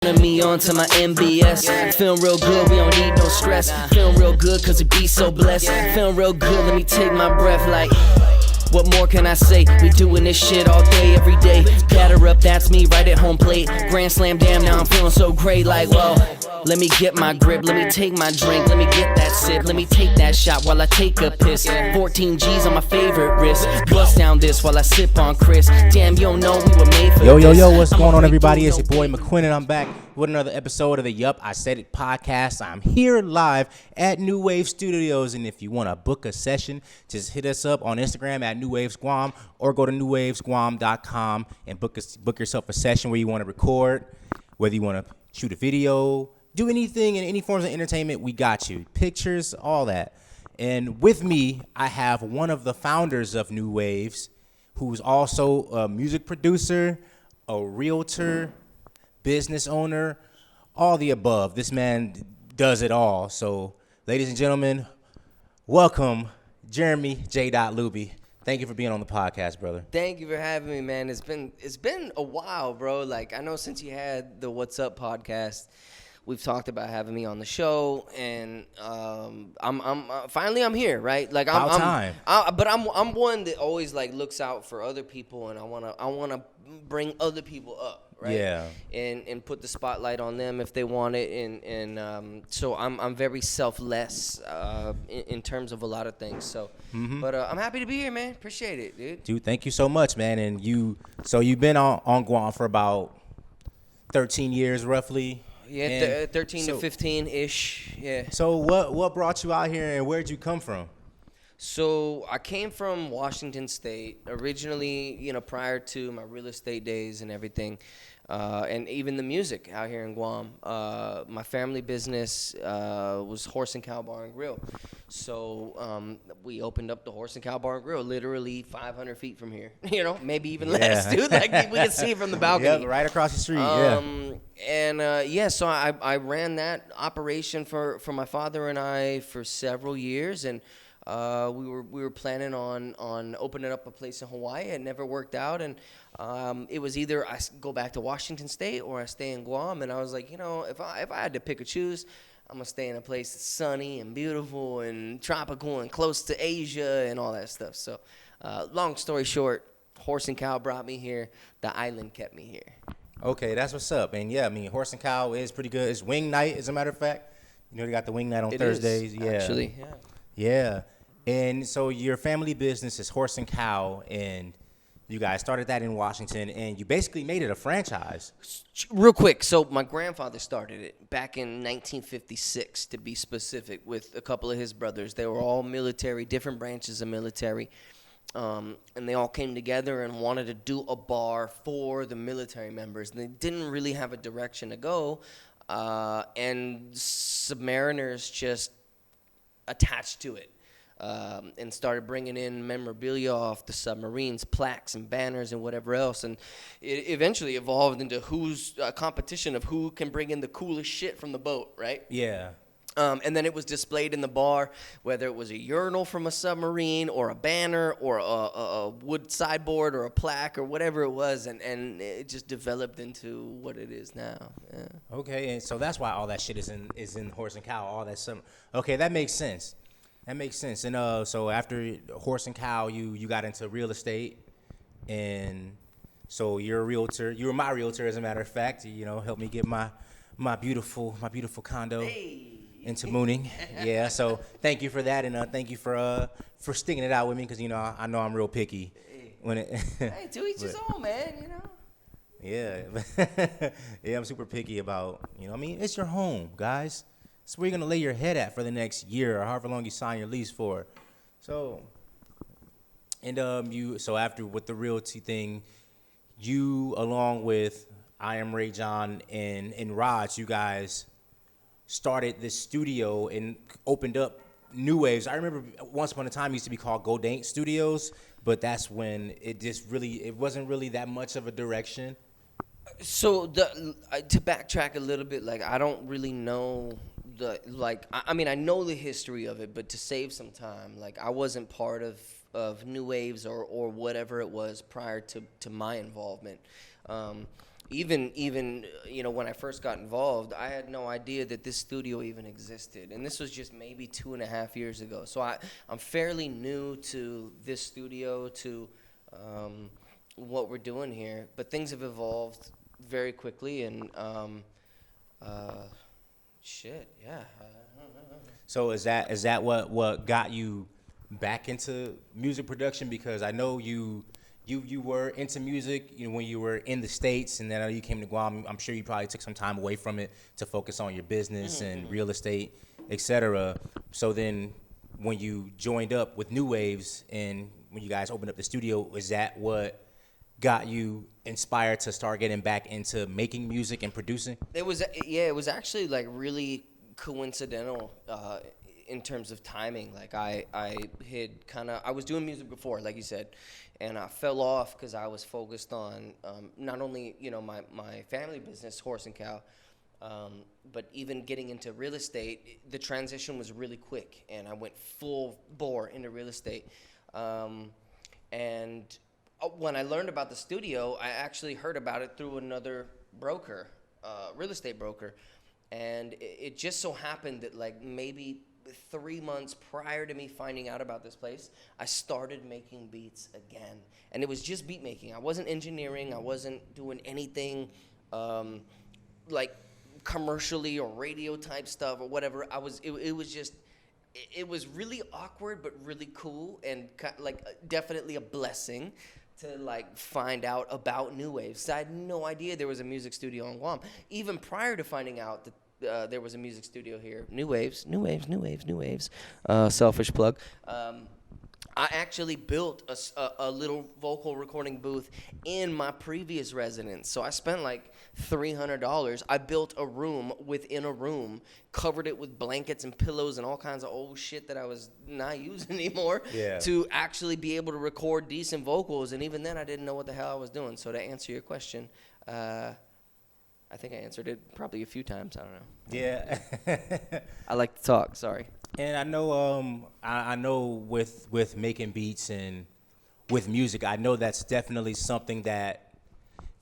Me onto my MBS. Feeling real good, we don't need no stress. Feeling real good cause we be so blessed. Feeling real good, let me take my breath like, what more can I say? We doing this shit all day, every day. Batter up, that's me right at home plate. Grand slam, damn, now I'm feeling so great. Like, whoa, let me get my grip, let me take my drink, let me get that sip, let me take that shot while I take a piss. 14 G's on my favorite wrist. Bust down this while I sip on Chris. Damn, you don't know we were made for this. Yo, what's going on, everybody? It's your boy McQuinn, and I'm back with another episode of the Yup, I Said It podcast. I'm here live at New Wave Studios, and if you want to book a session, just hit us up on Instagram at New Waves Guam, or go to newwavesguam.com and book yourself a session where you want to record, whether you want to shoot a video, do anything in any forms of entertainment, we got you. Pictures, all that. And with me, I have one of the founders of New Waves, who's also a music producer, a realtor, business owner, all the above. This man does it all. So, ladies and gentlemen, welcome Jeremy JDot Looby. Thank you for being on the podcast, brother. Thank you for having me, man. It's been a while, bro. Like, I know since you had the What's Up podcast, we've talked about having me on the show, and I'm finally I'm here, right? Like, I'm one that always like looks out for other people, and I wanna bring other people up. Right? Yeah. And put the spotlight on them if they want it, and so I'm very selfless in terms of a lot of things. So, but I'm happy to be here, man. Appreciate it, dude. Dude, thank you so much, man. And you've been on Guam for about 13 years, roughly. Yeah, 13 to 15-ish. Yeah. So what brought you out here, and where'd you come from? So I came from Washington State originally, prior to my real estate days and everything, and even the music out here in Guam. My family business was Horse and Cow Bar and Grill. So we opened up the Horse and Cow Bar and Grill literally 500 feet from here, maybe even less, dude. Like, we can see it from the balcony. Yep, right across the street, So I ran that operation for my father and I for several years, and we were planning on opening up a place in Hawaii. It never worked out, and it was either I go back to Washington State or I stay in Guam. And I was like, if I had to pick or choose, I'm gonna stay in a place that's sunny and beautiful and tropical and close to Asia and all that stuff. So, long story short, Horse and Cow brought me here. The island kept me here. Okay, that's what's up. And yeah, I mean, Horse and Cow is pretty good. It's wing night, as a matter of fact. They got the wing night on Thursdays. Yeah, actually, yeah. Yeah. And so your family business is Horse and Cow, and you guys started that in Washington, and you basically made it a franchise. Real quick, so my grandfather started it back in 1956, to be specific, with a couple of his brothers. They were all military, different branches of military, and they all came together and wanted to do a bar for the military members. And they didn't really have a direction to go, and Submariners just attached to it. And started bringing in memorabilia off the submarines, plaques and banners and whatever else. And it eventually evolved into who's a competition of who can bring in the coolest shit from the boat, right? Yeah. And then it was displayed in the bar, whether it was a urinal from a submarine or a banner or a wood sideboard or a plaque or whatever it was. And it just developed into what it is now. Yeah. Okay, and so that's why all that shit is in Horse and Cow, all that summer. Okay, that makes sense. And so after Horse and Cow, you got into real estate, and so you're a realtor. You were my realtor, as a matter of fact. Helped me get my beautiful condo into Mooning. Yeah. So thank you for that, and thank you for sticking it out with me, because I know I'm real picky. When it hey, to each his own, man. Yeah. Yeah, I'm super picky about it's your home, guys. It's where you're going to lay your head at for the next year or however long you sign your lease for. So, and so after with the realty thing, you, along with I Am Ray John and Raj, you guys started this studio and opened up New Waves. I remember once upon a time it used to be called Godank Studios, but that's when it wasn't really that much of a direction. So to backtrack a little bit, like, I don't really know I know the history of it, but to save some time, like, I wasn't part of New Waves or whatever it was prior to my involvement. even when I first got involved, I had no idea that this studio even existed, and this was just maybe 2.5 years ago. So I'm fairly new to this studio, to what we're doing here, but things have evolved very quickly, and yeah. So is that what got you back into music production? Because I know you were into music, when you were in the States, and then you came to Guam. I'm sure you probably took some time away from it to focus on your business and real estate, etc. So then, when you joined up with New Waves and when you guys opened up the studio, was that what got you inspired to start getting back into making music and producing? It was actually like really coincidental in terms of timing. Like I was doing music before, like you said, and I fell off because I was focused on not only my family business, horse and cow, but even getting into real estate. The transition was really quick, and I went full bore into real estate. And when I learned about the studio, I actually heard about it through another broker, real estate broker, and it just so happened that like maybe 3 months prior to me finding out about this place, I started making beats again. And it was just beat making. I wasn't engineering. I wasn't doing anything like commercially or radio type stuff or whatever. It was really awkward but really cool, and like definitely a blessing to like find out about New Waves. I had no idea there was a music studio in Guam. Even prior to finding out that there was a music studio here, New Waves. Selfish plug. I actually built a little vocal recording booth in my previous residence. So I spent like $300. I built a room within a room, covered it with blankets and pillows and all kinds of old shit that I was not using anymore, to actually be able to record decent vocals. And even then, I didn't know what the hell I was doing. So to answer your question, I think I answered it probably a few times. I don't know. Yeah. I like to talk. Sorry. And I know, I know with making beats and with music, I know that's definitely something that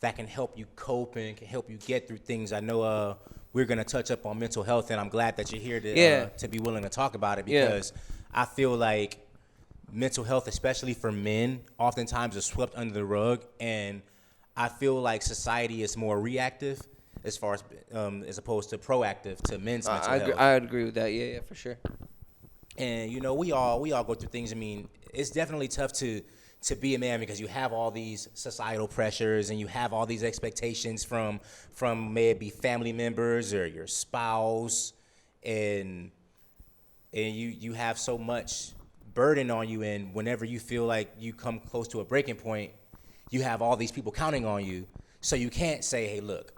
can help you cope and can help you get through things. I know we're gonna touch up on mental health, and I'm glad that you're here to be willing to talk about it, because I feel like mental health, especially for men, oftentimes is swept under the rug, and I feel like society is more reactive as far as opposed to proactive to men's mental health. I would agree with that. Yeah, for sure. And we all go through things. I mean, it's definitely tough to be a man, because you have all these societal pressures and you have all these expectations from maybe family members or your spouse, and you have so much burden on you, and whenever you feel like you come close to a breaking point, you have all these people counting on you. So you can't say, hey, look,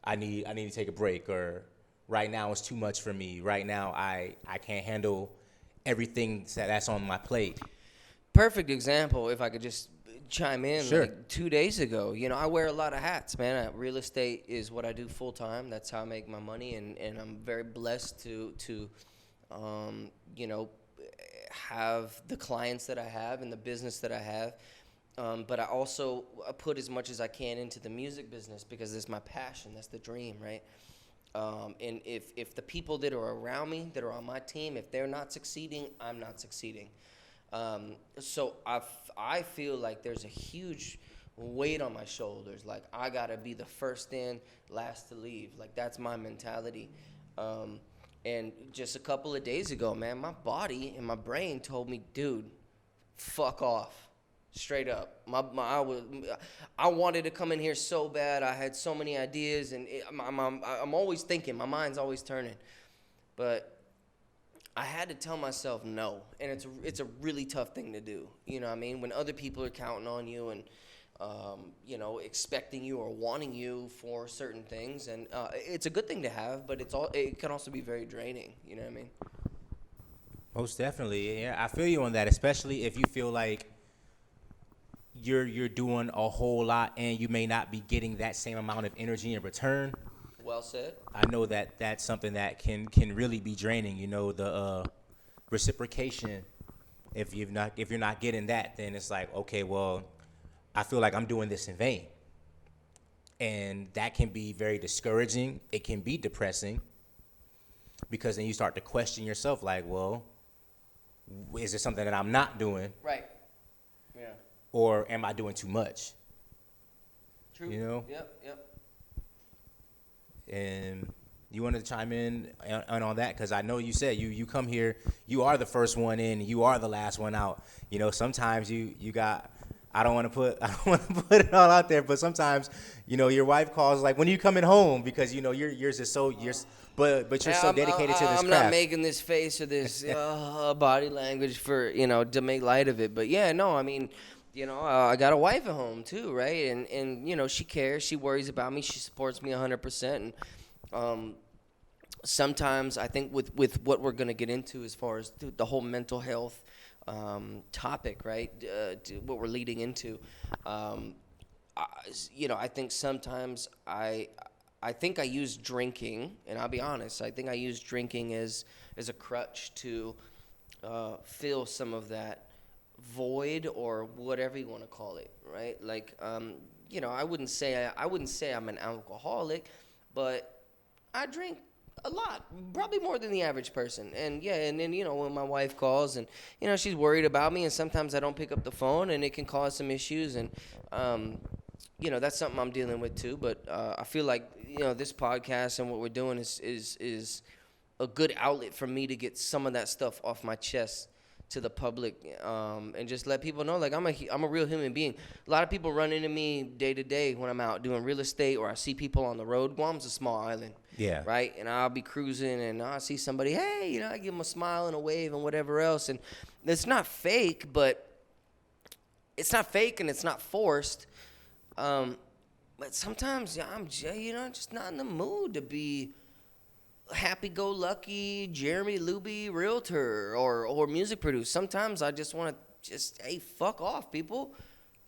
I need to take a break, or right now it's too much for me. Right now I can't handle everything that's on my plate. Perfect example, if I could just chime in. Sure. Like 2 days ago, I wear a lot of hats, man. Real estate is what I do full time. That's how I make my money, and I'm very blessed to have the clients that I have and the business that I have. But I also put as much as I can into the music business, because it's my passion. That's the dream, right? And if the people that are around me, that are on my team, if they're not succeeding, I'm not succeeding. So I feel like there's a huge weight on my shoulders. Like, I gotta be the first in, last to leave. Like, that's my mentality. And just a couple of days ago, man, my body and my brain told me, dude, fuck off. Straight up. I wanted to come in here so bad. I had so many ideas, and I'm always thinking. My mind's always turning. But I had to tell myself no, and it's a really tough thing to do. You know what I mean? When other people are counting on you and expecting you or wanting you for certain things, and it's a good thing to have, but it can also be very draining. You know what I mean? Most definitely. Yeah, I feel you on that, especially if you feel like you're doing a whole lot and you may not be getting that same amount of energy in return. Well said. I know that that's something that can really be draining. The reciprocation. If you're not getting that, then it's like, okay, well, I feel like I'm doing this in vain. And that can be very discouraging. It can be depressing because then you start to question yourself like, well, is it something that I'm not doing? Right. Yeah. Or am I doing too much? True. You know? Yep. And you wanted to chime in on that? Because I know you said you come here, you are the first one in, you are the last one out. You know, sometimes you got, I don't want to put it all out there, but sometimes, you know, your wife calls like, when are you coming home? Because, you know, yours is so, but you're so dedicated to this I'm craft. not making this face or this body language for, you know, to make light of it. But yeah, no, I mean, you know, I got a wife at home too, right? And you know, she cares, she worries about me, she supports me 100%. And sometimes I think with what we're gonna get into as far as the whole mental health topic, right? What we're leading into, you know, I think sometimes I think I use drinking, and I'll be honest, I think I use drinking as a crutch to fill some of that void or whatever you want to call it, right? Like, you know, I wouldn't say I'm an alcoholic, but I drink a lot, probably more than the average person. And yeah, and then, you know, when my wife calls and, you know, she's worried about me, and sometimes I don't pick up the phone, and it can cause some issues, and you know, that's something I'm dealing with too. But I feel like, you know, this podcast and what we're doing is a good outlet for me to get some of that stuff off my chest to the public, and just let people know, like, I'm a real human being. A lot of people run into me day to day when I'm out doing real estate, or I see people on the road. Guam's a small island, Yeah. right? And I'll be cruising, and I'll see somebody, hey, you know, I give them a smile and a wave and whatever else, and it's not fake, but it's not fake and it's not forced. But sometimes I'm, you know, just not in the mood to be happy-go-lucky Jeremy Looby realtor or music producer. Sometimes I just want to hey, fuck off, people.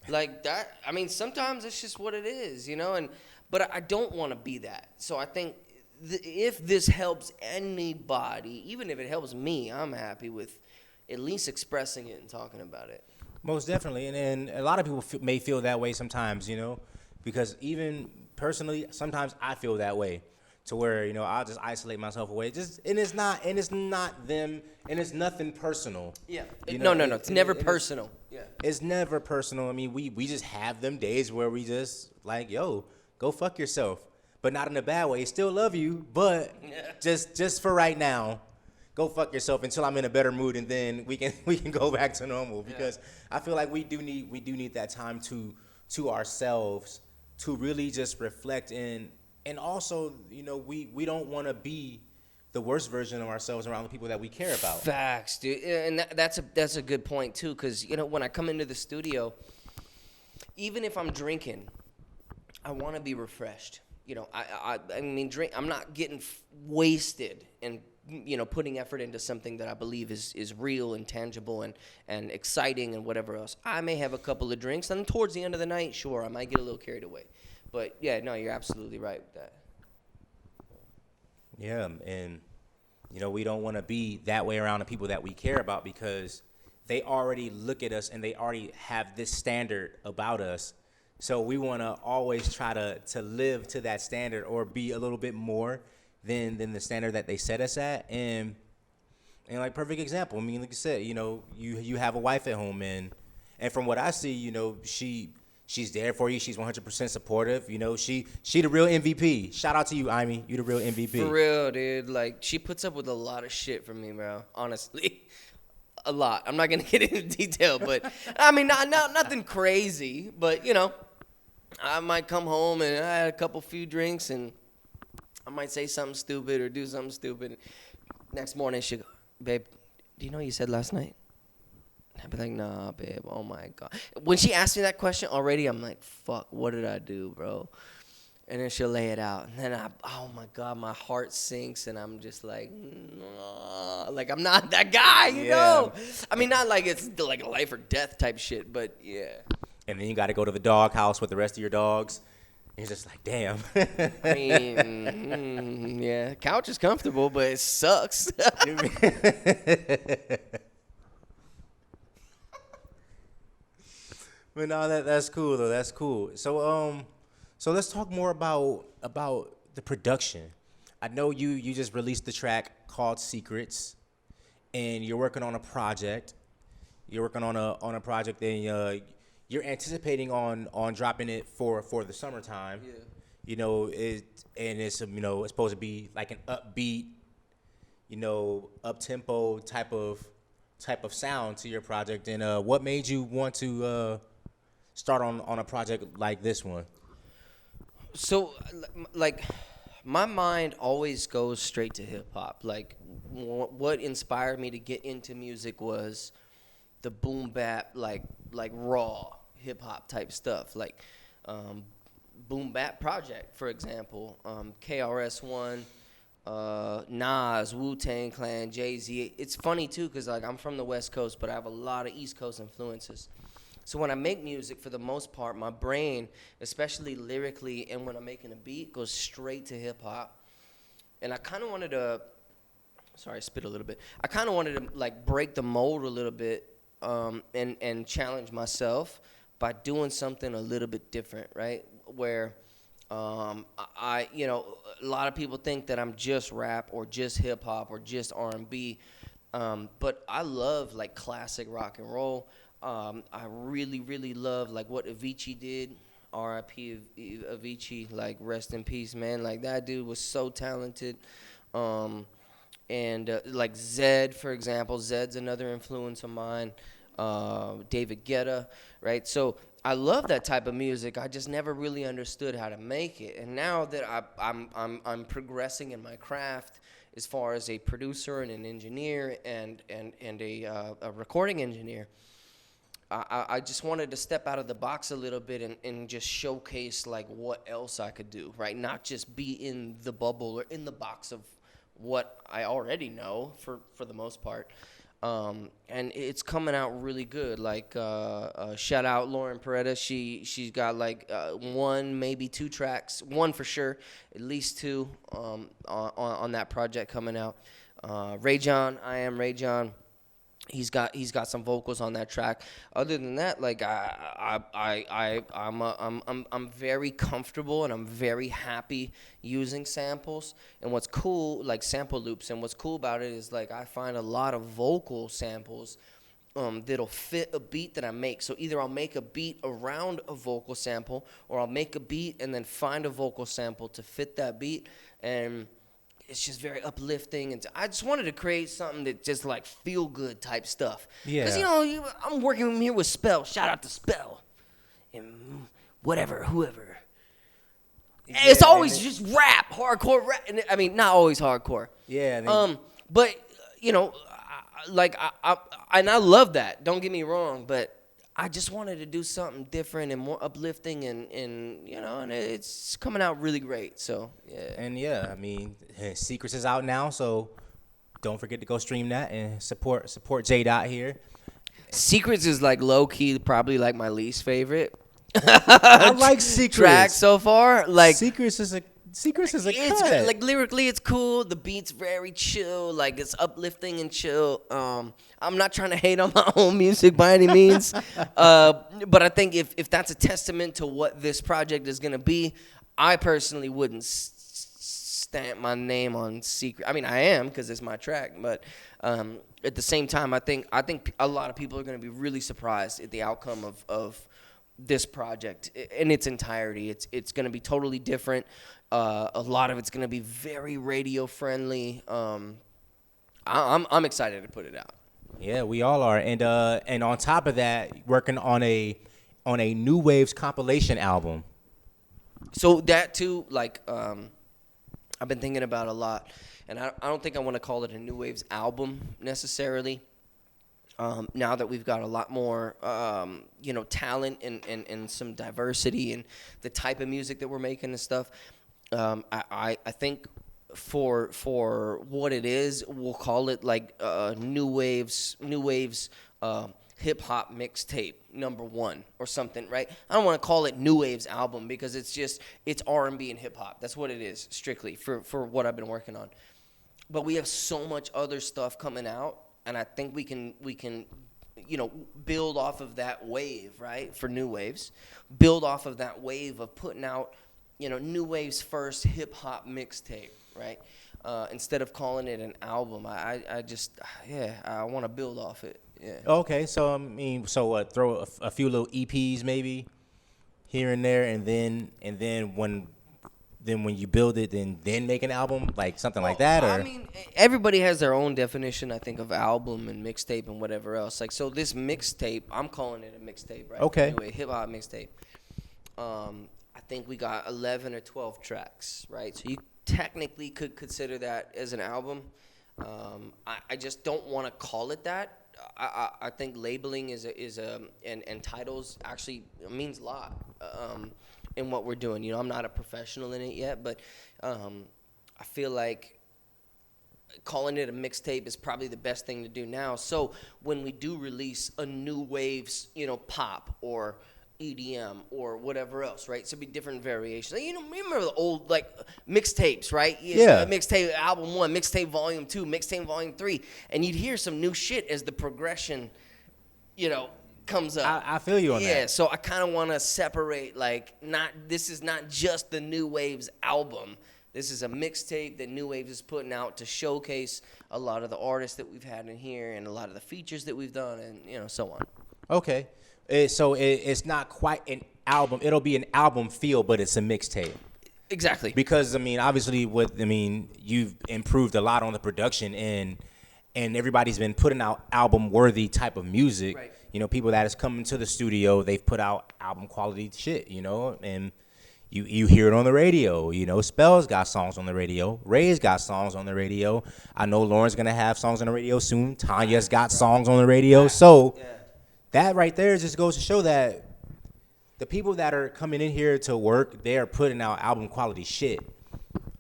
Like that. I mean, sometimes it's just what it is, you know. But I don't want to be that. So I think if this helps anybody, even if it helps me, I'm happy with at least expressing it and talking about it. Most definitely, and a lot of people may feel that way sometimes, you know, because even personally, sometimes I feel that way, to where, you know, I'll just isolate myself away. And it's not them, and it's nothing personal. Yeah. No, it's never personal. Yeah. It's never personal. I mean, we just have them days where we just like, yo, go fuck yourself, but not in a bad way. Still love you, but just for right now, go fuck yourself until I'm in a better mood, and then we can go back to normal. Because I feel like we do need that time to ourselves to really just reflect and also, you know, we don't want to be the worst version of ourselves around the people that we care about. Facts, dude, and that's a good point too, because, you know, when I come into the studio, even if I'm drinking, I want to be refreshed. You know, I mean, I'm not getting wasted and, you know, putting effort into something that I believe is real and tangible and exciting and whatever else. I may have a couple of drinks, and towards the end of the night, sure, I might get a little carried away. But yeah, no, you're absolutely right with that. Yeah, and, you know, we don't want to be that way around the people that we care about, because they already look at us and they already have this standard about us. So we want to always try to live to that standard, or be a little bit more than the standard that they set us at. And like, perfect example, I mean, like you said, you know, you have a wife at home, and from what I see, you know, she's there for you. She's 100% supportive. You know, she the real MVP. Shout out to you, Amy. You the real MVP. For real, dude. Like, she puts up with a lot of shit from me, bro. Honestly, a lot. I'm not gonna get into detail, but I mean, not nothing crazy. But, you know, I might come home and I had a few drinks, and I might say something stupid or do something stupid. Next morning, she go, babe, do you know what you said last night? I'd be like, nah, babe, oh my God. When she asked me that question already, I'm like, fuck, what did I do, bro? And then she'll lay it out. And then oh my God, my heart sinks, and I'm just like, nah. Like, I'm not that guy, you know? I mean, not like it's like a life or death type shit, but yeah. And then you got to go to the dog house with the rest of your dogs. And you're just like, damn. I mean, yeah, couch is comfortable, but it sucks. But no, that's cool though. That's cool. So let's talk more about the production. I know you just released the track called Secrets, and you're working on a project. You're working on a project, and you're anticipating on dropping it for the summertime. Yeah. It's it's supposed to be like an upbeat, up tempo type of sound to your project. And what made you want to start on a project like this one? So, like, my mind always goes straight to hip hop. Like, what inspired me to get into music was the boom bap, like raw hip hop type stuff. Like, boom bap project, for example, KRS-One, Nas, Wu-Tang Clan, Jay-Z. It's funny too, because like I'm from the West Coast, but I have a lot of East Coast influences. So when I make music, for the most part, my brain, especially lyrically, and when I'm making a beat, goes straight to hip hop. And I kind of wanted to, sorry, I spit a little bit. I kind of wanted to like break the mold a little bit, and challenge myself by doing something a little bit different, right? Where a lot of people think that I'm just rap or just hip hop or just R&B, but I love like classic rock and roll. I really, really love like what Avicii did. R.I.P. Avicii, like rest in peace, man. Like that dude was so talented. And like Zed, for example, Zed's another influence of mine. David Guetta, right? So I love that type of music. I just never really understood how to make it. And now that I'm progressing in my craft as far as a producer and an engineer and a recording engineer, I just wanted to step out of the box a little bit and just showcase like what else I could do, right? Not just be in the bubble or in the box of what I already know for the most part. And it's coming out really good. Like shout out Lauren Peretta. She's got like one, maybe two tracks, one for sure, at least two on that project coming out. Ray John, I Am Ray John. He's got some vocals on that track. Other than that, like I'm very comfortable and I'm very happy using samples. And what's cool, like sample loops, and what's cool about it is like I find a lot of vocal samples that'll fit a beat that I make. So either I'll make a beat around a vocal sample, or I'll make a beat and then find a vocal sample to fit that beat, and it's just very uplifting, and I just wanted to create something that just like feel good type stuff. Yeah. Because I'm working here with Spell. Shout out to Spell, and whoever. Yeah, it's always just rap, hardcore rap. And I mean, not always hardcore. Yeah. But I love that. Don't get me wrong, but I just wanted to do something different and more uplifting, and it's coming out really great. So yeah. And yeah, I mean, Secrets is out now, so don't forget to go stream that and support JDot here. Secrets is like low key, probably like my least favorite. I like Secrets track so far. Like Secrets is a it's cut. like lyrically it's cool. The beat's very chill, like it's uplifting and chill. I'm not trying to hate on my own music by any means, but I think if that's a testament to what this project is gonna be, I personally wouldn't stamp my name on Secret. I mean, I am because it's my track, but at the same time, I think a lot of people are gonna be really surprised at the outcome of this project in its entirety. It's going to be totally different. A lot of it's going to be very radio friendly. I'm excited to put it out. Yeah, we all are. And on top of that, working on a New Waves compilation album. So that too, like I've been thinking about a lot, and I don't think I want to call it a New Waves album necessarily. Now that we've got a lot more, talent and some diversity in the type of music that we're making and stuff, I think for what it is, we'll call it like New Waves hip hop mixtape #1 or something, right? I don't want to call it New Waves album because it's R&B and hip hop. That's what it is strictly for what I've been working on. But we have so much other stuff coming out. And I think we can build off of that wave, right? For new waves, build off of that wave of putting out, new wave's first hip hop mixtape, right? Instead of calling it an album, I want to build off it. Yeah. Okay, so throw a few little EPs maybe here and there, and then when you build it, then make an album, like something like that, or I mean, everybody has their own definition, I think, of album and mixtape and whatever else. Like, so this mixtape, I'm calling it a mixtape, right? Okay. Anyway, hip hop mixtape. I think we got 11 or 12 tracks, right? So you technically could consider that as an album. I just don't want to call it that. I think labeling and titles actually means a lot in what we're doing. I'm not a professional in it yet, but I feel like calling it a mixtape is probably the best thing to do now. So when we do release a new waves, pop or EDM or whatever else, right? So it'd be different variations. Like, remember the old mixtapes, right? Yeah. Mixtape album 1, mixtape volume 2, mixtape volume 3, and you'd hear some new shit as the progression, comes up. I feel you on that. Yeah, so I kind of want to separate, this is not just the New Waves album. This is a mixtape that New Waves is putting out to showcase a lot of the artists that we've had in here and a lot of the features that we've done and so on. Okay. So it's not quite an album. It'll be an album feel, but it's a mixtape. Exactly. Because, obviously you've improved a lot on the production and everybody's been putting out album-worthy type of music. Right. People that has come into the studio, they've put out album-quality shit, and you hear it on the radio. Spell's got songs on the radio. Ray's got songs on the radio. I know Lauren's going to have songs on the radio soon. Tanya's got songs on the radio. So... yeah. That right there just goes to show that the people that are coming in here to work, they are putting out album quality shit.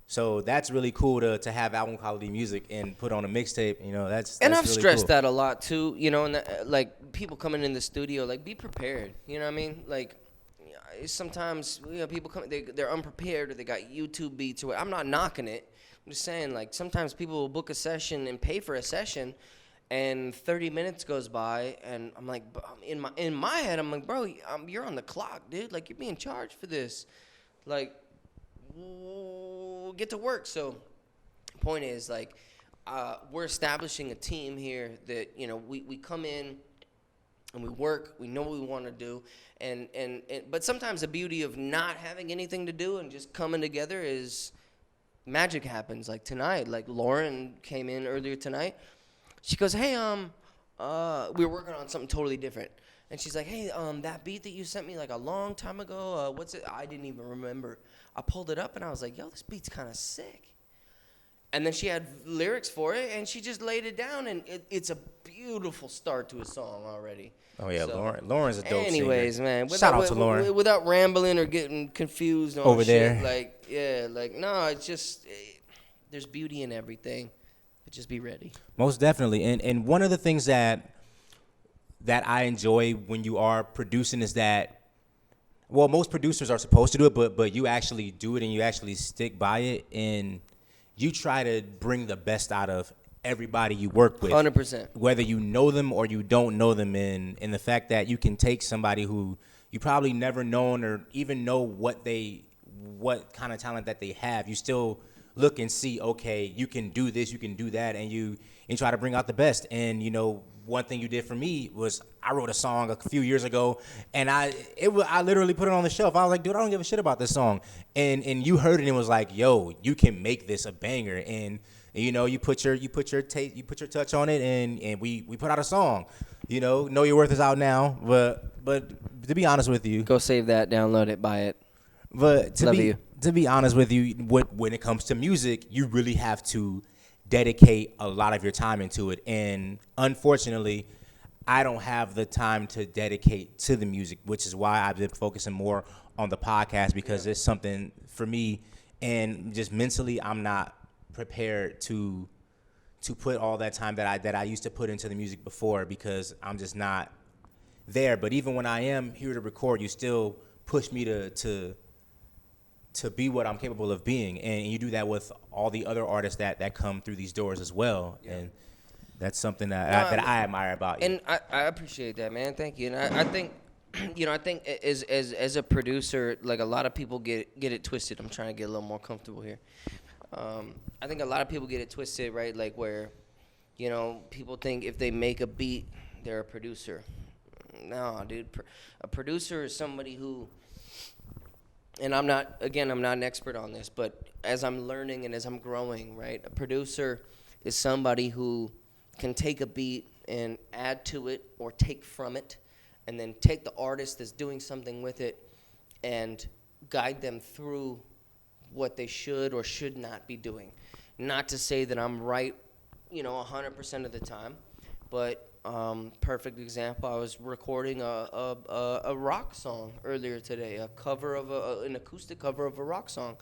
So that's really cool to have album quality music and put on a mixtape. That's and I've really stressed cool. that a lot too. And people coming in the studio, be prepared. You know what I mean? Sometimes people come, they're unprepared or they got YouTube beats or I'm not knocking it. I'm just saying sometimes people will book a session and pay for a session. And 30 minutes goes by, and I'm like, in my head, I'm like, bro, you're on the clock, dude. You're being charged for this. Get to work. So, point is, we're establishing a team here that we come in and we work. We know what we want to do, but sometimes the beauty of not having anything to do and just coming together is magic happens. Like tonight, Lauren came in earlier tonight. She goes, hey, we were working on something totally different. And she's like, hey, that beat that you sent me a long time ago, what's it? I didn't even remember. I pulled it up and I was like, yo, this beat's kind of sick. And then she had lyrics for it and she just laid it down and it's a beautiful start to a song already. Oh, yeah, so, Lauren's a dope anyways, singer. Man. Shout out to Lauren. Without rambling or getting confused on over shit, there. No, it's just, there's beauty in everything. Just be ready. Most definitely. And one of the things that I enjoy when you are producing is that, most producers are supposed to do it, but you actually do it and you actually stick by it and you try to bring the best out of everybody you work with. 100%. Whether you know them or you don't know them, and the fact that you can take somebody who you probably never known or even know what kind of talent that they have, you still look and see, okay, you can do this, you can do that, and you try to bring out the best. And one thing you did for me was I wrote a song a few years ago, and I literally put it on the shelf. I was like, dude, I don't give a shit about this song, and you heard it and was like, yo, you can make this a banger, and you put your touch on it, and we put out a song. Know Your Worth is out now, but to be honest with you, go save that, download it, buy it. But to be honest with you, when it comes to music, you really have to dedicate a lot of your time into it. And unfortunately, I don't have the time to dedicate to the music, which is why I've been focusing more on the podcast because it's something for me. And just mentally, I'm not prepared to put all that time that I used to put into the music before because I'm just not there. But even when I am here to record, you still push me to be what I'm capable of being, and you do that with all the other artists that come through these doors as well. Yeah. That's something that I admire about you. And I appreciate that, man. Thank you. And I think, I think as a producer, like a lot of people get it twisted. I'm trying to get a little more comfortable here. I think a lot of people get it twisted, right? Like where, people think if they make a beat, they're a producer. No, dude. A producer is somebody who, and I'm not an expert on this, but as I'm learning and as I'm growing, right? A producer is somebody who can take a beat and add to it or take from it, and then take the artist that's doing something with it and guide them through what they should or should not be doing. Not to say that I'm right, 100% of the time, but perfect example, I was recording a rock song earlier today, a cover of an acoustic cover of a rock song.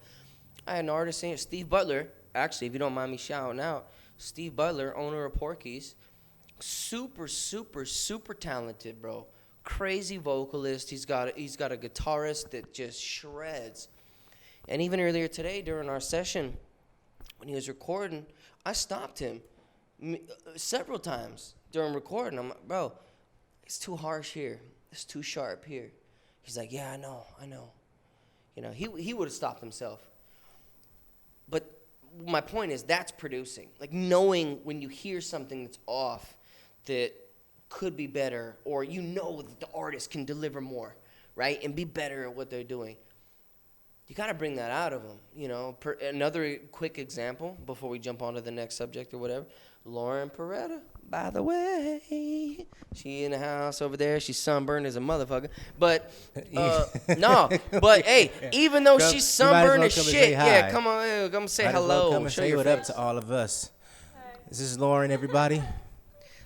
I had an artist saying, Steve Butler, actually, if you don't mind me shouting out, Steve Butler, owner of Porky's, super, super, super talented, bro. Crazy vocalist. He's got a guitarist that just shreds. And even earlier today during our session, when he was recording, I stopped him several times during recording. I'm like, bro, it's too harsh here. It's too sharp here. He's like, yeah, I know. He would have stopped himself. But my point is that's producing. Like knowing when you hear something that's off that could be better, or that the artist can deliver more, right? And be better at what they're doing. You got to bring that out of them, another quick example before we jump on to the next subject or whatever. Lauren Peretta, by the way. She in the house over there. She's sunburned as a motherfucker. But, no. But, hey, even though she's sunburned as shit, yeah, come on, come say hello. Come and say what up to all of us. Hi. This is Lauren, everybody.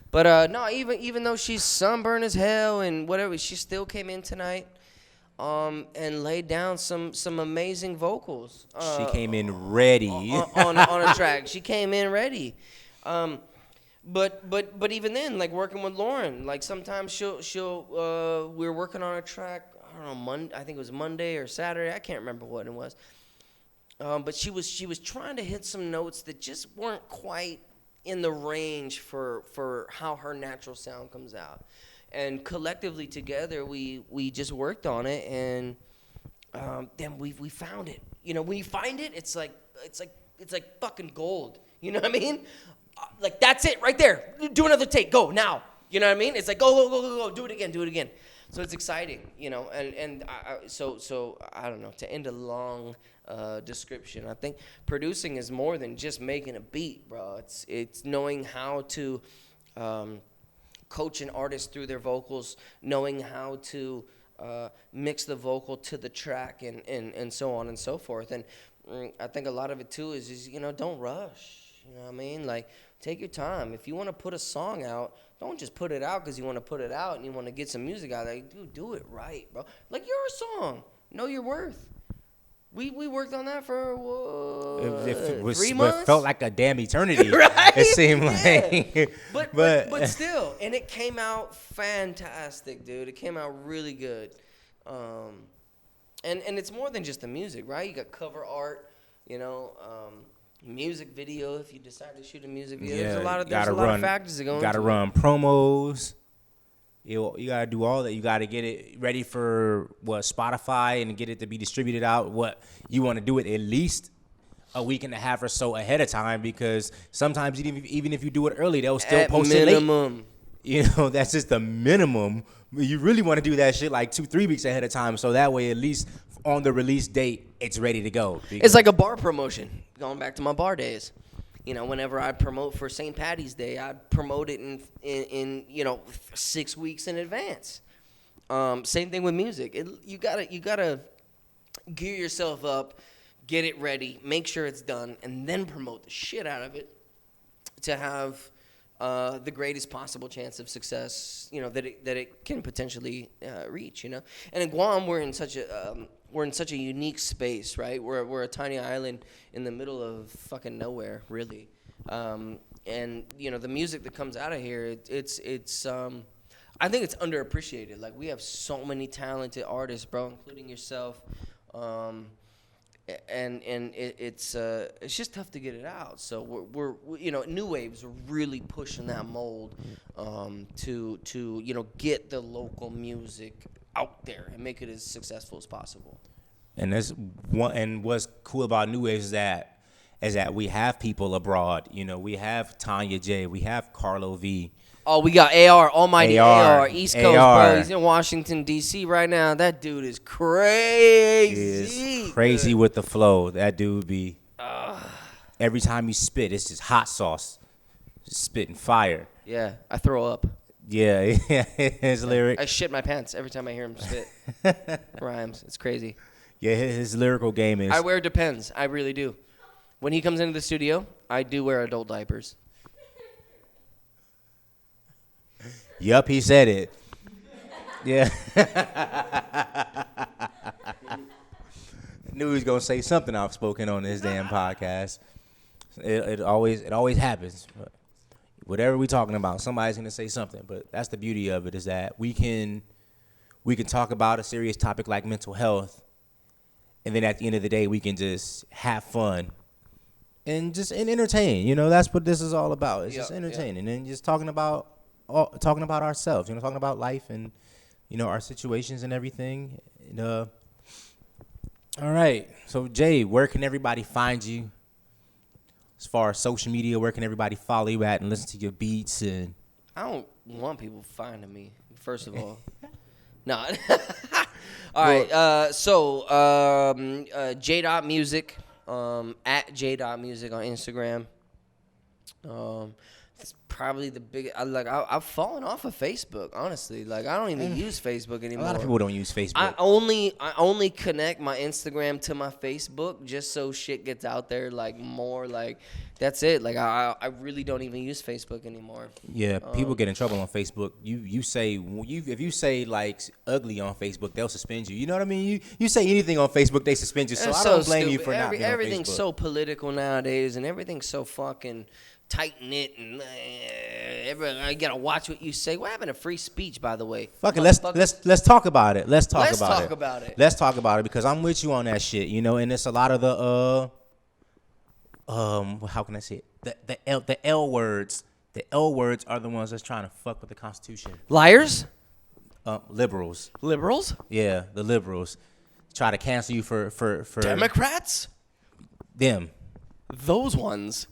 But, no, even though she's sunburned as hell and whatever, she still came in tonight. And laid down some amazing vocals. She came in ready on a track. She came in ready. But even then, like working with Lauren, like sometimes she'll we were working on a track. I don't know, I think it was Monday or Saturday. I can't remember what it was. But she was trying to hit some notes that just weren't quite in the range for how her natural sound comes out. And collectively together, we just worked on it, and then we found it. When you find it, it's like fucking gold. You know what I mean? Like that's it right there. Do another take. Go now. You know what I mean? It's like go. Do it again. So it's exciting. So I don't know. To end a long description, I think producing is more than just making a beat, bro. It's knowing how to coach an artist through their vocals, knowing how to mix the vocal to the track and so on and so forth. And I think a lot of it too is don't rush. You know what I mean? Like take your time. If you want to put a song out, don't just put it out because you want to put it out and you want to get some music out. Like, dude, do it right, bro. Like your song. Know your worth. We worked on that for 3 months. It felt like a damn eternity. Right? It seemed like. But still, and it came out fantastic, dude. It came out really good. And it's more than just the music, right? You got cover art, music video if you decide to shoot a music video. Yeah, there's a lot of factors that go into it. You got to run promos. You got to do all that. You got to get it ready for Spotify and get it to be distributed out. What you want to do it at least a week and a half or so ahead of time, because sometimes even if you do it early, they'll still post it late. That's just the minimum. You really want to do that shit like 2-3 weeks ahead of time, so that way at least on the release date it's ready to go. It's like a bar promotion. Going back to my bar days. Whenever I promote for St. Patty's Day, I promote it in 6 weeks in advance. Same thing with music. You gotta gear yourself up, get it ready, make sure it's done, and then promote the shit out of it to have the greatest possible chance of success. That it can potentially reach. And in Guam, we're in such a unique space, right? We're a tiny island in the middle of fucking nowhere, really. And the music that comes out of here, it's I think it's underappreciated. Like we have so many talented artists, bro, including yourself. it's just tough to get it out. So we're New Waves are really pushing that mold to get the local music out there and make it as successful as possible. And what's cool about New Waves is that we have people abroad. We have Tanya J, we have Carlo V. Oh, we got AR, Almighty AR, East Coast, AR. bro. He's in Washington, D.C. right now. That dude is crazy. He is crazy with the flow. That dude be, every time he spit, it's just hot sauce. Just spitting fire. Yeah, I throw up. Yeah, his lyric. I shit my pants every time I hear him spit. Rhymes. It's crazy. Yeah, his lyrical game is. I wear Depends. I really do. When he comes into the studio, I do wear adult diapers. Yup, he said it. Yeah. Knew he was gonna say something outspoken on this damn podcast. It always happens. But whatever we talking about, somebody's gonna say something. But that's the beauty of it, is that we can talk about a serious topic like mental health, and then at the end of the day, we can just have fun and entertain. That's what this is all about. It's just entertaining and just talking about ourselves. Talking about life and our situations and everything. And, all right. So Jay, where can everybody find you? As far as social media, where can everybody follow you at and listen to your beats? And I don't want people finding me, first of all. No. All right. So JDot Music, at JDot Music on Instagram. It's probably the biggest. I've fallen off of Facebook, honestly. I don't even use Facebook anymore. A lot of people don't use Facebook. I only connect my Instagram to my Facebook just so shit gets out there more. That's it. I really don't even use Facebook anymore. Yeah, people get in trouble on Facebook. If you say ugly on Facebook, they'll suspend you. You know what I mean? You say anything on Facebook, they suspend you. So I don't blame you for not being on Facebook. Everything's so political nowadays, and everything's so fucking tight-knit, and I gotta watch what you say. What happened to free speech, by the way? Fuck it, let's talk about it. Let's talk about it because I'm with you on that shit, and it's a lot of the how can I say it? The L words. The L words are the ones that's trying to fuck with the Constitution. Liars? Liberals. Liberals? Yeah, the liberals try to cancel you for Democrats? Them. Those ones.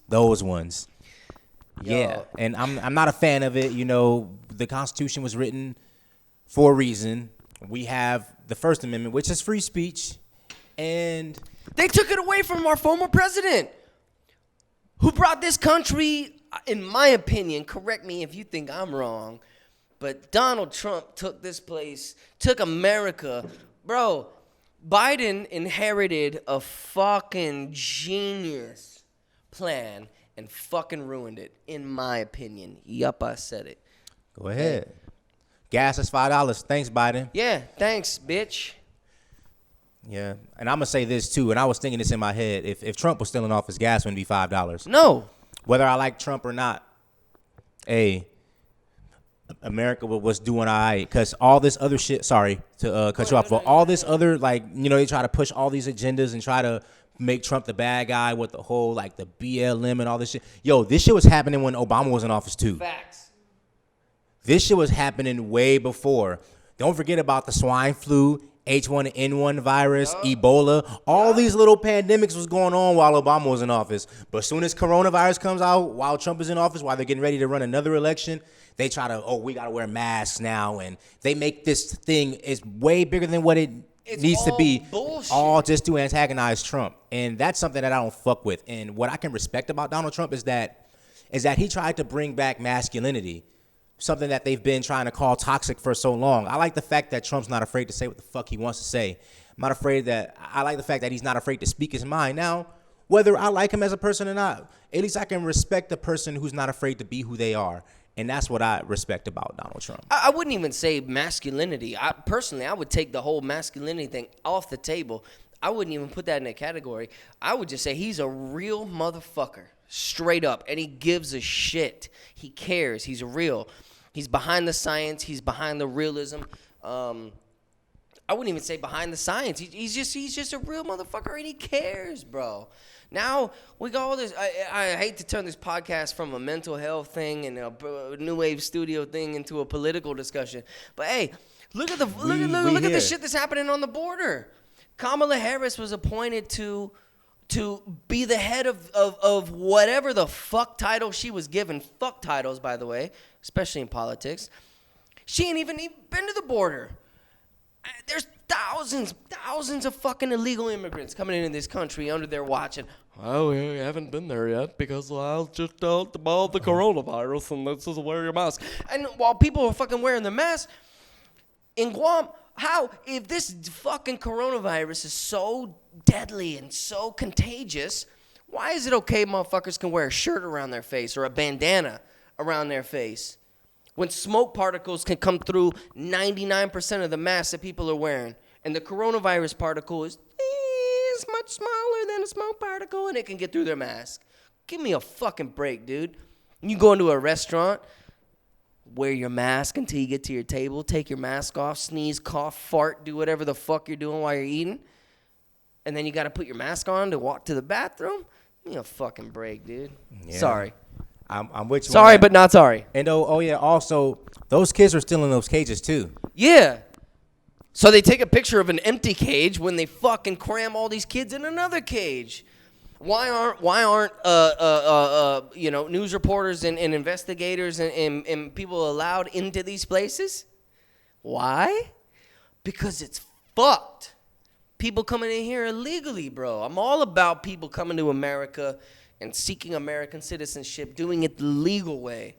Yeah, and I'm not a fan of it. The Constitution was written for a reason. We have the First Amendment, which is free speech, and they took it away from our former president, who brought this country, in my opinion, correct me if you think I'm wrong, but Donald Trump took America. Bro, Biden inherited a fucking genius plan and fucking ruined it, in my opinion. Yup, I said it. Go ahead. Gas is $5. Thanks, Biden. Yeah, thanks, bitch. Yeah, and I'm going to say this, too, and I was thinking this in my head. If Trump was still in office, gas wouldn't be $5. No. Whether I like Trump or not, America was doing all right, because all this other shit, sorry to cut you off, but all this other, they try to push all these agendas and try to make Trump the bad guy with the whole, the BLM and all this shit. Yo, this shit was happening when Obama was in office, too. Facts. This shit was happening way before. Don't forget about the swine flu, H1N1 virus, Ebola. All these little pandemics was going on while Obama was in office. But as soon as coronavirus comes out, while Trump is in office, while they're getting ready to run another election, they try to, we got to wear masks now. And they make this thing is way bigger than what it needs to be. Bullshit. All just to antagonize Trump. And that's something that I don't fuck with. And what I can respect about Donald Trump is that he tried to bring back masculinity. Something that they've been trying to call toxic for so long. I like the fact that Trump's not afraid to say what the fuck he wants to say. I like the fact that he's not afraid to speak his mind. Now, whether I like him as a person or not, at least I can respect the person who's not afraid to be who they are. And that's what I respect about Donald Trump. I wouldn't even say masculinity. I would take the whole masculinity thing off the table. I wouldn't even put that in a category. I would just say he's a real motherfucker, straight up. And he gives a shit. He cares. He's real. He's behind the science. He's behind the realism. I wouldn't even say behind the science. He's just a real motherfucker, and he cares, bro. Now we got all this. I hate to turn this podcast from a mental health thing and a new wave studio thing into a political discussion, but hey, look at the shit that's happening on the border. Kamala Harris was appointed to be the head of whatever the fuck title she was given. Fuck titles, by the way, especially in politics. She ain't even been to the border. There's thousands of fucking illegal immigrants coming into this country under their watch. And, oh, we haven't been there yet because I'll just about the coronavirus and this is wear your mask. And while people are fucking wearing their masks, in Guam, if this fucking coronavirus is so deadly and so contagious, why is it okay motherfuckers can wear a shirt around their face or a bandana around their face when smoke particles can come through 99% of the masks that people are wearing, and the coronavirus particle is much smaller than a smoke particle and it can get through their mask? Give me a fucking break, dude. You go into a restaurant, wear your mask until you get to your table, take your mask off, sneeze, cough, fart, do whatever the fuck you're doing while you're eating, and then you got to put your mask on to walk to the bathroom? Give me a fucking break, dude. Yeah. Sorry. I'm with you. Sorry, but not sorry. And also, those kids are still in those cages too. Yeah. So they take a picture of an empty cage when they fucking cram all these kids in another cage. Why aren't news reporters and investigators and people allowed into these places? Why? Because it's fucked. People coming in here illegally, bro. I'm all about people coming to America and seeking American citizenship, doing it the legal way.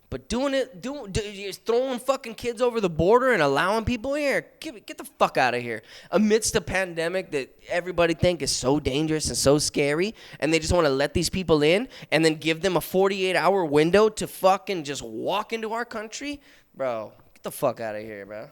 But just throwing fucking kids over the border and allowing people here, get the fuck out of here. Amidst a pandemic that everybody think is so dangerous and so scary, and they just want to let these people in and then give them a 48-hour window to fucking just walk into our country? Bro, get the fuck out of here, bro.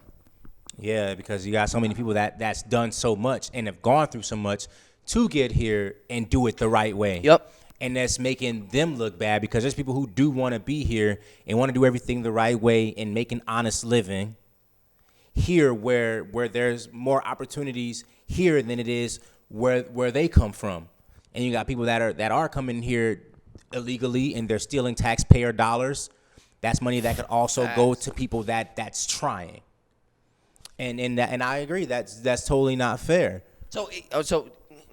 Yeah, because you got so many people that's done so much and have gone through so much to get here and do it the right way. Yep. And that's making them look bad because there's people who do want to be here and want to do everything the right way and make an honest living here where there's more opportunities here than it is where they come from. And you got people that are coming here illegally and they're stealing taxpayer dollars. That's money that could also go to people that's trying. And I agree that's totally not fair. So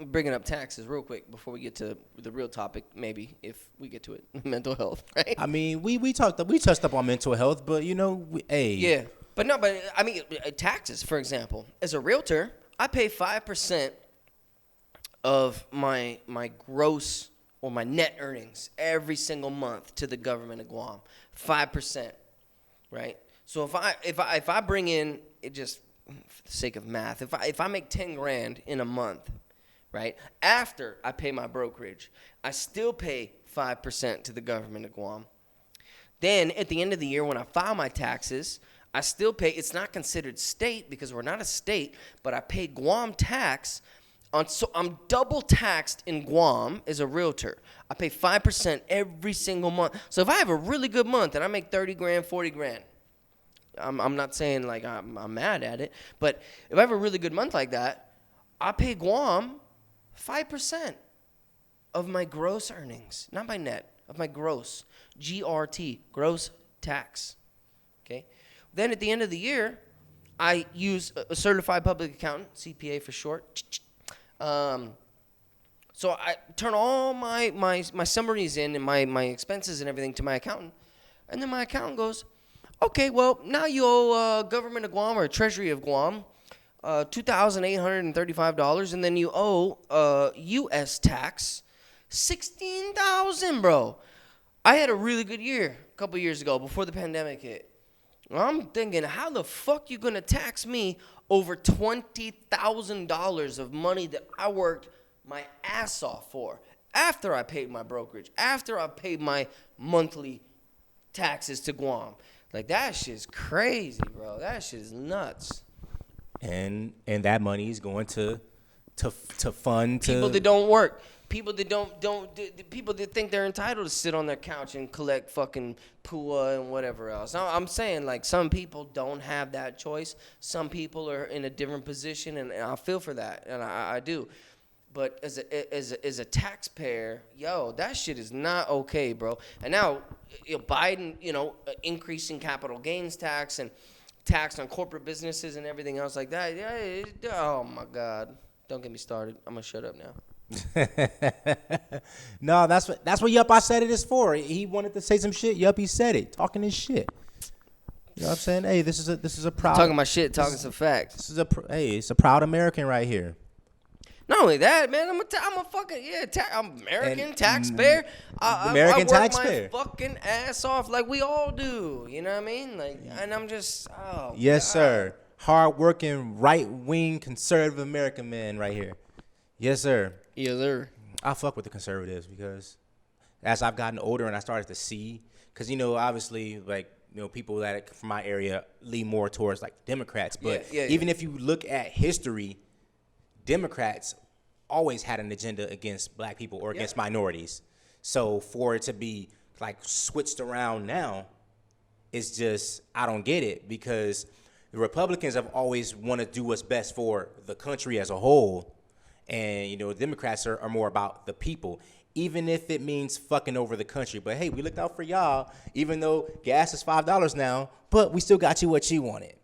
bringing up taxes real quick before we get to the real topic, maybe if we get to it, mental health, right? I mean, we touched up on mental health, but yeah, but I mean, taxes, for example, as a realtor, I pay 5% of my gross or my net earnings every single month to the government of Guam, 5%, right? So if I bring in it, just for the sake of math, if I make $10,000 in a month, right? After I pay my brokerage, I still pay 5% to the government of Guam. Then at the end of the year, when I file my taxes, I still pay. It's not considered state because we're not a state, but I pay Guam tax. So I'm double taxed in Guam as a realtor. I pay 5% every single month. So if I have a really good month and I make $30,000, $40,000, I'm not saying like I'm mad at it, but if I have a really good month like that, I pay Guam 5% of my gross earnings, not my net, of my gross, GRT, gross tax, okay? Then at the end of the year, I use a certified public accountant, CPA for short. So I turn all my summaries in and my expenses and everything to my accountant, and then my accountant goes, okay, well, now you owe government of Guam or Treasury of Guam $2,835, and then you owe U.S. tax $16,000, bro. I had a really good year a couple years ago before the pandemic hit. I'm thinking, how the fuck you gonna tax me over $20,000 of money that I worked my ass off for after I paid my brokerage, after I paid my monthly taxes to Guam? Like, that shit's crazy, bro. That shit is nuts. And that money is going to fund people that don't work. people that people that think they're entitled to sit on their couch and collect fucking pua and whatever else. I'm saying, like, some people don't have that choice. Some people are in a different position, and I feel for that, and I do. But as a taxpayer, yo, that shit is not okay, bro. And now, Biden, increasing capital gains tax and tax on corporate businesses and everything else like that. Oh my God, don't get me started. I'm gonna shut up now. No, that's what Yup, I Said It is for. He wanted to say some shit. Yup, he said it, talking his shit. You know what I'm saying? Hey, this is a proud talking my shit, talking some facts. It's a proud American right here. Not only that, man, I'm a fucking I'm American taxpayer. I work taxpayer. my fucking ass off like we all do. You know what I mean? Like, and I'm just yes, God. Sir. Hard-working, right-wing, conservative American man right here. Yes, sir. Yes, sir. I fuck with the conservatives because as I've gotten older and I started to see, because obviously, like, people that from my area lean more towards like Democrats, but even if you look at history, Democrats always had an agenda against black people or against minorities. So for it to be like switched around now, it's just, I don't get it, because the Republicans have always wanted to do what's best for the country as a whole. And, Democrats are more about the people, even if it means fucking over the country. But hey, we looked out for y'all, even though gas is $5 now, but we still got you what you wanted.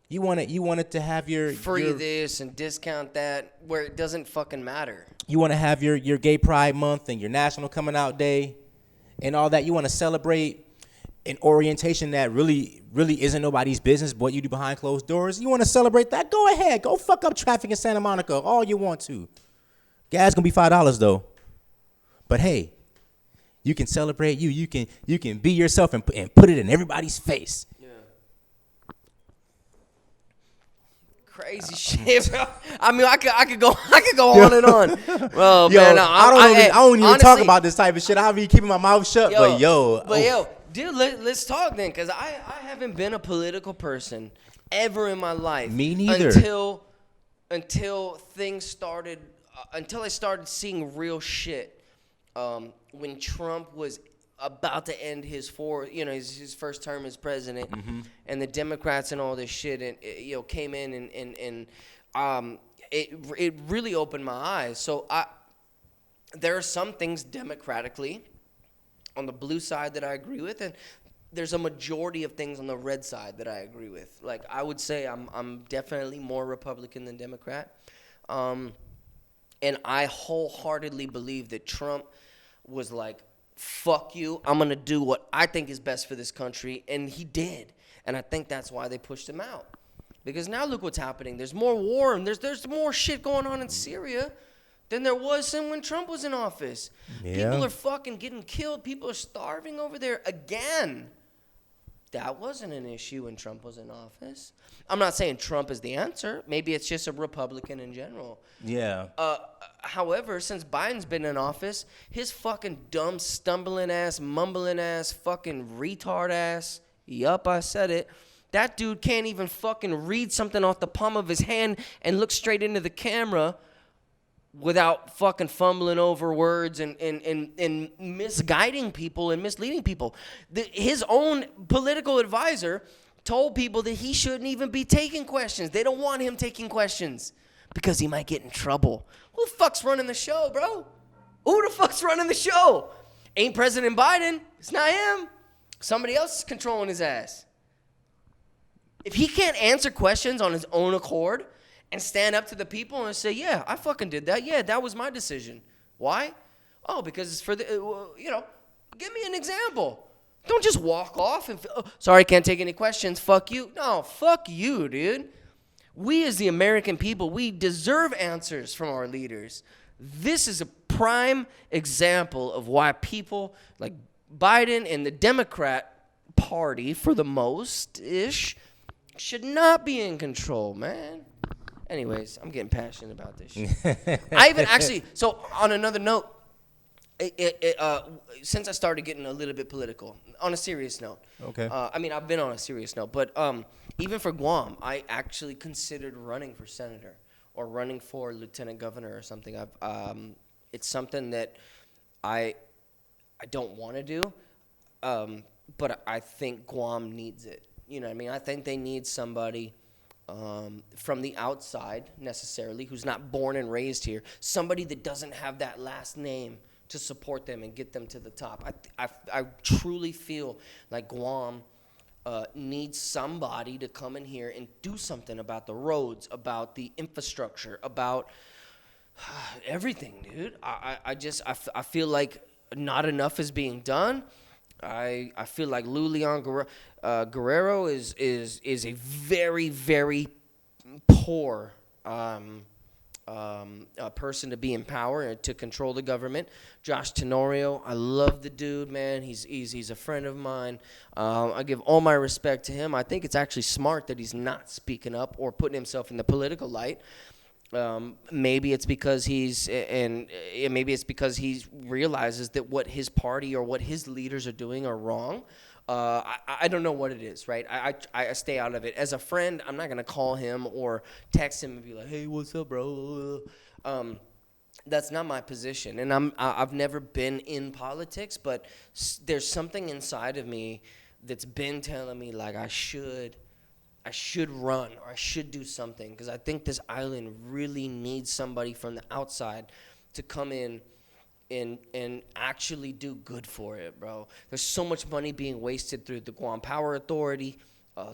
You wanted to have your free this and discount that, where it doesn't fucking matter. You want to have your Gay Pride Month and your National Coming Out Day and all that. You want to celebrate an orientation that really isn't nobody's business, but you do behind closed doors. You want to celebrate that? Go ahead. Go fuck up traffic in Santa Monica all you want to. Gas gonna be $5 though. But hey, you can celebrate you. You can be yourself and put it in everybody's face. Crazy shit, bro. I mean, I could go on and on. Well, man, I don't even talk about this type of shit. I'll be keeping my mouth shut. But dude, let's talk then, because I haven't been a political person ever in my life. Me neither. Until things started. Until I started seeing real shit. When Trump was about to end his first term as president, and the Democrats and all this shit, and came in and it really opened my eyes. So there are some things democratically on the blue side that I agree with, and there's a majority of things on the red side that I agree with. Like, I would say I'm definitely more Republican than Democrat, and I wholeheartedly believe that Trump was like, fuck you, I'm going to do what I think is best for this country. And he did. And I think that's why they pushed him out. Because now look what's happening. There's more war, and there's more shit going on in Syria than there was when Trump was in office. Yeah. People are fucking getting killed. People are starving over there again. That wasn't an issue when Trump was in office. I'm not saying Trump is the answer. Maybe it's just a Republican in general. Yeah. However, since Biden's been in office, his fucking dumb, stumbling ass, mumbling ass, fucking retard ass, yup, I said it. That dude can't even fucking read something off the palm of his hand and look straight into the camera without fucking fumbling over words and misguiding people and misleading people. His own political advisor told people that he shouldn't even be taking questions. They don't want him taking questions because he might get in trouble. Who the fuck's running the show, bro? Who the fuck's running the show? Ain't President Biden. It's not him. Somebody else is controlling his ass. If he can't answer questions on his own accord and stand up to the people and say, yeah, I fucking did that. Yeah, that was my decision. Why? Oh, because it's for the, give me an example. Don't just walk off and, sorry, can't take any questions. Fuck you. No, fuck you, dude. We as the American people, we deserve answers from our leaders. This is a prime example of why people like Biden and the Democrat Party, for the most-ish, should not be in control, man. Anyways, I'm getting passionate about this shit. I even actually, so on another note, since I started getting a little bit political, on a serious note. Okay. I've been on a serious note, but even for Guam, I actually considered running for senator or running for lieutenant governor or something. It's something that I don't want to do, but I think Guam needs it. You know what I mean? I think they need somebody from the outside necessarily, who's not born and raised here, somebody that doesn't have that last name to support them and get them to the top. I truly feel like Guam needs somebody to come in here and do something about the roads, about the infrastructure, about everything, dude. I feel like not enough is being done. I feel like Lulian Guerrero is a very, very poor person to be in power and to control the government. Josh Tenorio, I love the dude, man. He's a friend of mine. I give all my respect to him. I think it's actually smart that he's not speaking up or putting himself in the political light. Maybe it's because he realizes that what his party or what his leaders are doing are wrong. I don't know what it is, right? I stay out of it. As a friend, I'm not gonna call him or text him and be like, "Hey, what's up, bro?" That's not my position, and I've never been in politics, but there's something inside of me that's been telling me like I should run or I should do something, because I think this island really needs somebody from the outside to come in and actually do good for it, bro. There's so much money being wasted through the Guam Power Authority,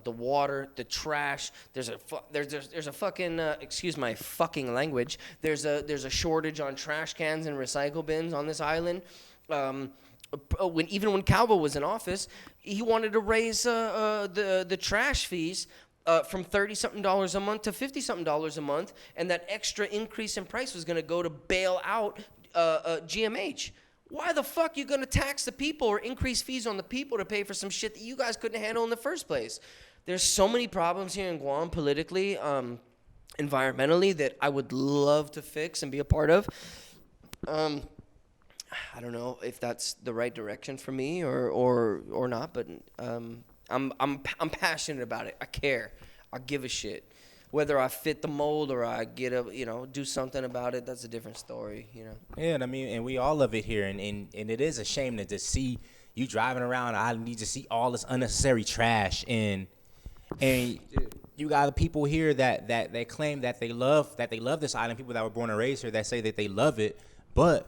the water, the trash. There's a fucking excuse my fucking language. There's a shortage on trash cans and recycle bins on this island. When Calvo was in office, he wanted to raise the trash fees from $30-something a month to $50-something a month, and that extra increase in price was going to go to bail out GMH. Why the fuck you going to tax the people or increase fees on the people to pay for some shit that you guys couldn't handle in the first place? There's so many problems here in Guam politically, environmentally, that I would love to fix and be a part of. I don't know if that's the right direction for me or not, but I'm passionate about it. I care. I give a shit. Whether I fit the mold or I get do something about it, that's a different story, you know. Yeah, and I mean, and we all love it here, and it is a shame to see you driving around. I need to see all this unnecessary trash, and Dude. You got the people here that they claim that they love this island. People that were born and raised here that say that they love it, but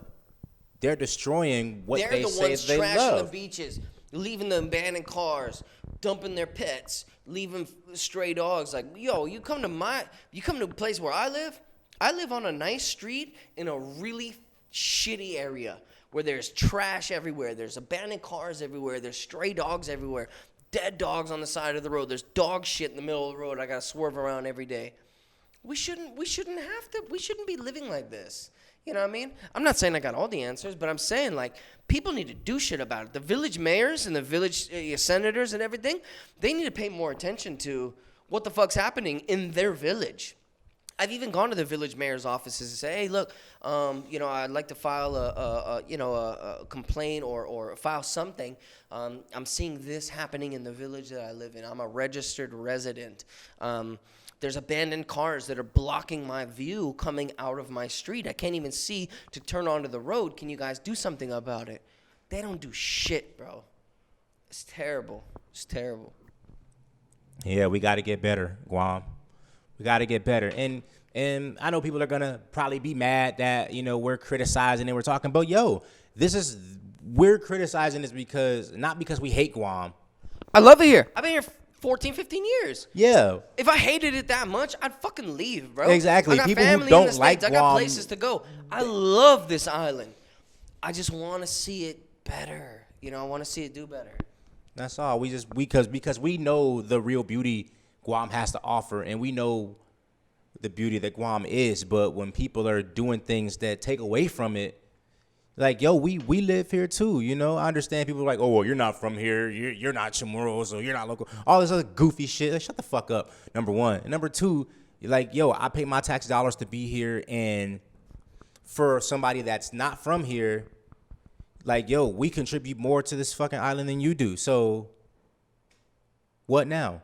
they're destroying what they say they love. They're the ones trashing the beaches, leaving the abandoned cars, dumping their pets, leaving stray dogs. Like, yo, you come to a place where I live. I live on a nice street in a really shitty area where there's trash everywhere. There's abandoned cars everywhere. There's stray dogs everywhere. Dead dogs on the side of the road. There's dog shit in the middle of the road I gotta swerve around every day. We shouldn't be living like this. You know what I mean? I'm not saying I got all the answers, but I'm saying, like, people need to do shit about it. The village mayors and the village senators and everything, they need to pay more attention to what the fuck's happening in their village. I've even gone to the village mayor's offices and say, hey, look, I'd like to file a complaint or file something. I'm seeing this happening in the village that I live in. I'm a registered resident. There's abandoned cars that are blocking my view coming out of my street. I can't even see to turn onto the road. Can you guys do something about it? They don't do shit, bro. It's terrible. It's terrible. Yeah, we got to get better, Guam. We got to get better. And I know people are going to probably be mad that, we're criticizing and we're talking, but we're criticizing this not because we hate Guam. I love it here. I've been here 14, 15 years. Yeah. If I hated it that much, I'd fucking leave, bro. Exactly. I got people family who don't in the States. like I got Guam, places to go. I love this island. I just want to see it better. I want to see it do better. That's all. Because we know the real beauty Guam has to offer, and we know the beauty that Guam is, but when people are doing things that take away from it, like, yo, we live here too, I understand people are like, oh, well, you're not from here, you're not Chamorro, so you're not local, all this other goofy shit. Like, shut the fuck up, number one. And number two, like, yo, I pay my tax dollars to be here, and for somebody that's not from here, like, yo, we contribute more to this fucking island than you do, so what now,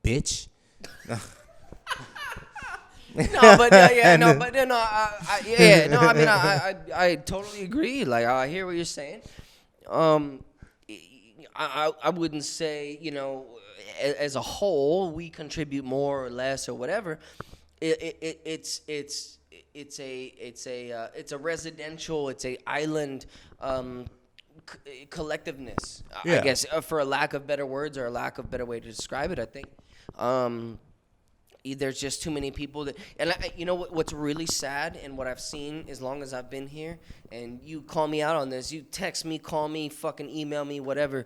bitch? No, but yeah, no, but no, I mean, I totally agree. Like, I hear what you're saying. I wouldn't say, as a whole we contribute more or less or whatever. It's a residential, it's a island collectiveness. Yeah. I guess, for a lack of better words or a lack of better way to describe it. I think there's just too many people that, and what's really sad, and what I've seen as long as I've been here, and you call me out on this, you text me, call me, fucking email me, whatever.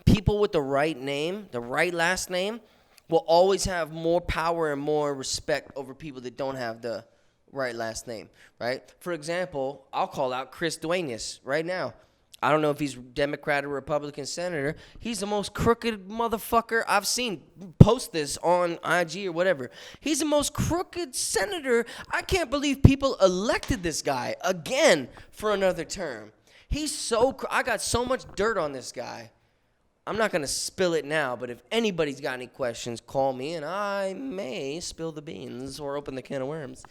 People with the right name, the right last name, will always have more power and more respect over people that don't have the right last name, right? For example, I'll call out Chris Duenas right now. I don't know if he's Democrat or Republican senator. He's the most crooked motherfucker I've seen. Post this on IG or whatever. He's the most crooked senator. I can't believe people elected this guy again for another term. He's I got so much dirt on this guy. I'm not going to spill it now, but if anybody's got any questions, call me, and I may spill the beans or open the can of worms.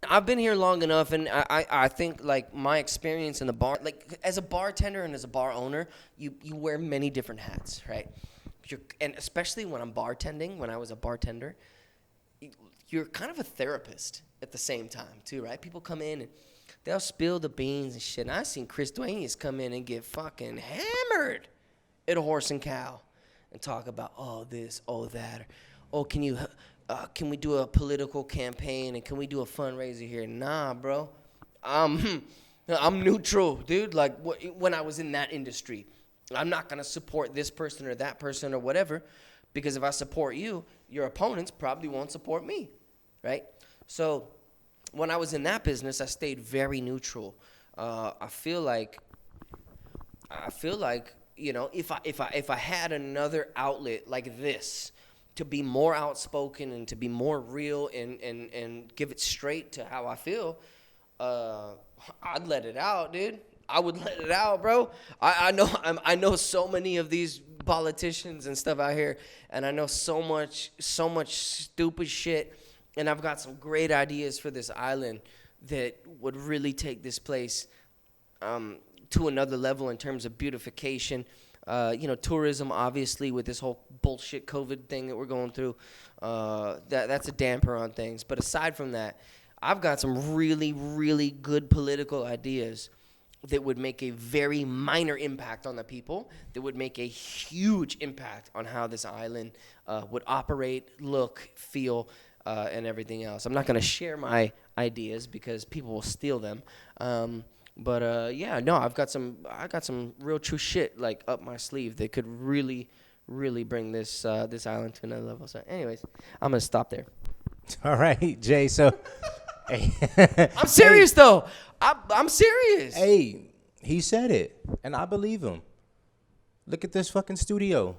I've been here long enough, and I think, like, my experience in the bar, like, as a bartender and as a bar owner, you wear many different hats, right? And especially when I'm bartending, when I was a bartender, you're kind of a therapist at the same time, too, right? People come in, and they'll spill the beans and shit. And I've seen Chris Duenas come in and get fucking hammered at a Horse and Cow and talk about, oh, this, oh, that. Or, oh, can we do a political campaign, and can we do a fundraiser here? Nah, bro. I'm neutral, dude. Like, when I was in that industry, I'm not going to support this person or that person or whatever, because if I support you, your opponents probably won't support me, right? So when I was in that business, I stayed very neutral. I feel like if I had another outlet like this to be more outspoken and to be more real and give it straight to how I feel, I'd let it out, dude. I would let it out, bro. I know so many of these politicians and stuff out here, and I know so much stupid shit, and I've got some great ideas for this island that would really take this place to another level in terms of beautification. Tourism, obviously, with this whole bullshit COVID thing that we're going through, that's a damper on things. But aside from that, I've got some really, really good political ideas that would make a very minor impact on the people, that would make a huge impact on how this island would operate, look, feel, and everything else. I'm not going to share my ideas because people will steal them. I've got some real true shit like up my sleeve that could really, really bring this island to another level. So, anyways, I'm gonna stop there. All right, Jay. So, I'm serious though. I'm serious. Hey, he said it, and I believe him. Look at this fucking studio.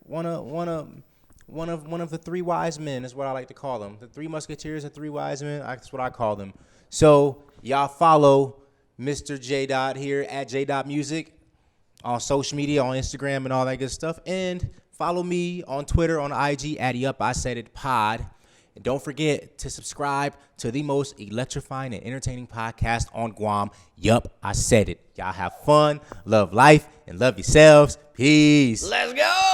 One of the three wise men is what I like to call them. The three musketeers and three wise men. That's what I call them. So y'all follow Mr. JDot here at JDot Music on social media, on Instagram, and all that good stuff. And follow me on Twitter, on IG at YupISaidIt Pod. And don't forget to subscribe to the most electrifying and entertaining podcast on Guam. Yup, I said it. Y'all have fun, love life, and love yourselves. Peace. Let's go.